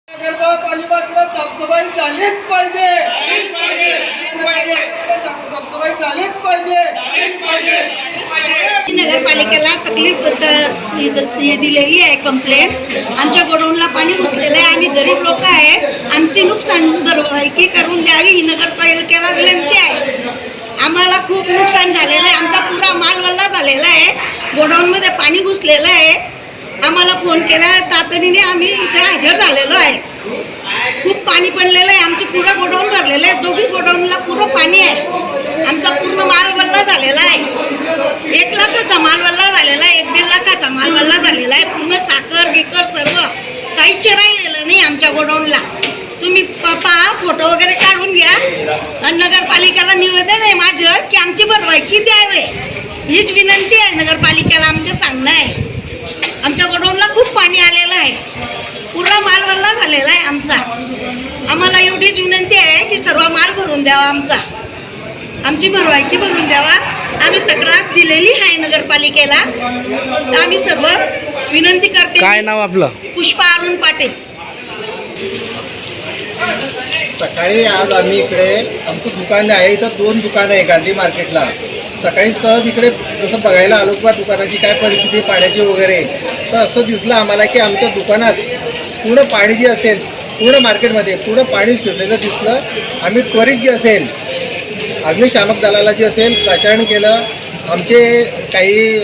नगरपालिकेला साफसफाई झालीच पाहिजे, साफसफाई झालीच पाहिजे। नगरपालिकेला तकलीफ दिलेली आहे कंप्लेंट। आमच्या गोडाऊनला पाणी घुसलेलं आहे, आम्ही गरीब लोक आहे, आमची नुकसान भरपाई करून द्यावी ही नगरपालिकेला विनंती आहे। आम्हाला खूप नुकसान झालेलं आहे, आमचा पुरा माल वल्ला झालेला आहे, गोडाऊनमध्ये पाणी घुसलेलं आहे। आम्हाला फोन केला तातडीने आम्ही इथे हजर झालेलो आहे। खूप पाणी पडलेलं आहे, आमचे पुरा गोडाऊन भरलेलं आहे, दोघी गोडाऊनला पुरं पाणी आहे। आमचा पूर्ण माल वल्ला झालेला आहे, 1 लाखाचा माल वल्ला झालेला आहे, 1-1.5 लाखाचा माल वल्ला झालेला आहे। पूर्ण साखर बिकर सर्व काहीच राहिलेलं नाही आमच्या गोडाऊनला। तुम्ही पहा, फोटो वगैरे काढून घ्या आणि नगरपालिकेला निवेदन आहे माझं की आमची भरपाई किती द्यावे हीच विनंती आहे नगरपालिकेला। आमचं सांगणं आहे आमच्या गोडाऊनला खूप पाणी आलेलं आहे, पूर्ण माल वल्ला झालेला आहे आमचा। आम्हाला एवढीच विनंती आहे की सर्व माल भरून द्यावा आमचा, आमची भरपाई भरून द्यावा। आम्ही तक्रार दिलेली आहे नगरपालिकेला, तर आम्ही सर्व विनंती करते। काय नाव आपलं? पुष्पा अरुण पाटील। सकाळी आज आम्ही इकडे आमचं दुकान आहे, इथं 2 दुकानं आहे गांधी मार्केटला। सकाळी सहज इकडे जसं बघायला आलो किंवा दुकानाची काय परिस्थिती पाण्याची वगैरे, तर असं दिसलं आम्हाला की आमच्या दुकानात पूर्ण पाणी जे असेल, पूर्ण मार्केटमध्ये पूर्ण पाणी शिरलेलं दिसलं। आम्ही त्वरित जे असेल अग्निशामक दलाला जे असेल प्रचारण केलं। आमचे काही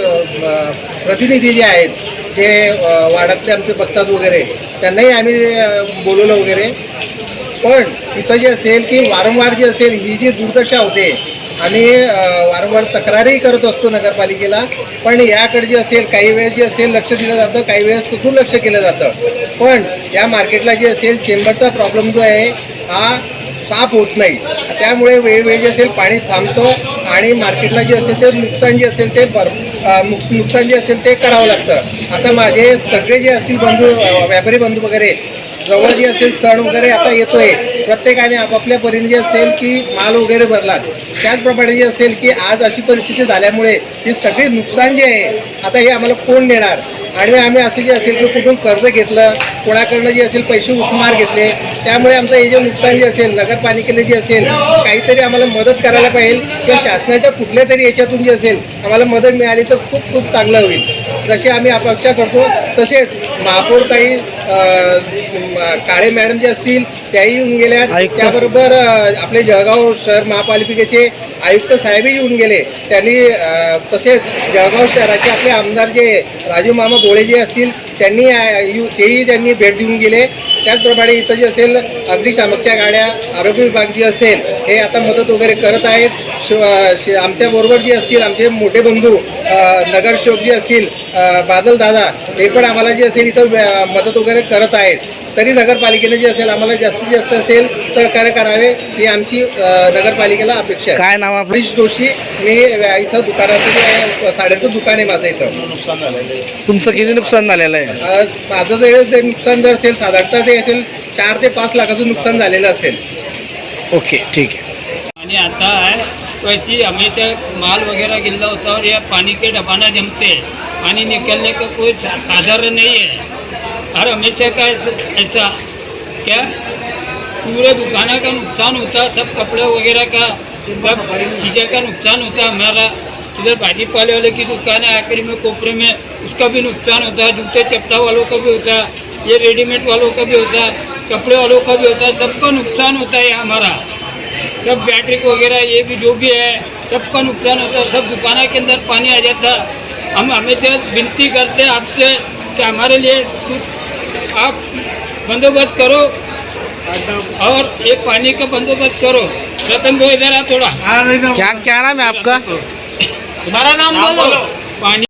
प्रतिनिधी जे आहेत, जे वाड्यातले आमचे बघतात वगैरे, त्यांनाही आम्ही बोलवलं वगैरे। पण इथं जे असेल की वारंवार जे असेल ही जी दुर्दशा होते, आम्ही वारंवार तक्रारही करत असतो नगरपालिकेला, पण याकडे जे असेल काही वेळेस जे असेल लक्ष दिलं जातं, काही वेळेस दुर्लक्ष केलं जातं। पण या मार्केटला जे असेल चेंबरचा प्रॉब्लेम जो आहे हा साफ होत नाही, त्यामुळे वेळोवेळी जे असेल पाणी थांबतं आणि मार्केटला जे असेल ते नुकसान जे असेल ते नुकसान जे असेल ते करावं लागतं। आता माझे सगळे जे असतील बंधू, व्यापारी बंधू वगैरे, जवळ जे असेल सण वगैरे आता येतोय, प्रत्येकाने आपापल्या परीने जे असेल की माल वगैरे भरला। त्याचप्रमाणे जे असेल की आज अशी परिस्थिती झाल्यामुळे ही सगळी नुकसान जे आहे आता हे आम्हाला कोण देणार, आणि आम्ही असं जे असेल की कुठून कर्ज घेतलं, कोणाकडनं जे असेल पैसे उसमार घेतले, त्यामुळे आमचं हे जे नुकसान जे असेल नगरपालिकेला जे असेल काहीतरी आम्हाला मदत करायला पाहिजे, किंवा शासनाच्या कुठल्या तरी याच्यातून जे असेल आम्हाला मदत मिळाली तर खूप खूप चांगलं होईल। जशी आम्ही अपेक्षा करतो तसेच महापौर ताई काळे मॅडम जे असतील त्याही येऊन गेल्या, त्याबरोबर आपले जळगाव शहर महापालिकेचे आयुक्त साहेबही येऊन गेले। त्यांनी तसेच जळगाव शहराचे आपले आमदार जे राजू मामा गोळे जे असतील तेही त्यांनी भेट देऊन गेले। त्याचप्रमाणे इथं जे असेल अग्निशामकच्या गाड्या, आरोग्य विभाग जे असेल हे आता मदत वगैरे करत आहेत। आमच्याबरोबर जे असतील आमचे मोठे बंधू नगरसेवक जे असतील बादल दादा, हे पण आम्हाला जे असेल इथं मदत वगैरे करत आहेत। तरी नगरपालिकेने जे असेल आम्हाला जास्तीत जास्त असेल सहकार्य करावे ही आमची नगरपालिकेला अपेक्षा आहे। काय नाव आपलं? हरीश जोशी। मी इथं दुकानाचं जे साड्याचं दुकान आहे माझं, इथं नुकसान झालेलं आहे। तुमचं किती नुकसान झालेलं आहे? माझं जे नुकसान जर असेल साधारणतः ते असेल 4 ते 5 लाखाचं नुकसान झालेलं असेल। ओके, ठीक है। पानी आता है वैसे हमेशा माल वगैरह गिल्ला होता है और यह पानी के डबाना जमते हैं, पानी निकलने का कोई साधन नहीं है। और हमेशा का ऐसा क्या पूरे दुकाना का नुकसान होता, सब कपड़े वगैरह का सब चीज़ें का नुकसान होता। हमारा इधर भाजी पाले वाले की दुकान है आखिरी में कोपरे में, उसका भी नुकसान होता है। जूते चप्पा वालों का भी होता है, ये रेडीमेड वालों का भी होता है, कपड़े वालों का भी होता है, सबका नुकसान होता है। हमारा सब बैटरी वगैरह ये भी जो भी है सबका नुकसान होता है, सब दुकाना के अंदर पानी आ जाता। हम हमेशा विनती करते हैं आपसे कि हमारे लिए कुछ आप बंदोबस्त करो और ये पानी का बंदोबस्त करो। रतन भाई इधर आ थोड़ा। क्या नाम है आपका? तुम्हारा नाम बोलो। पानी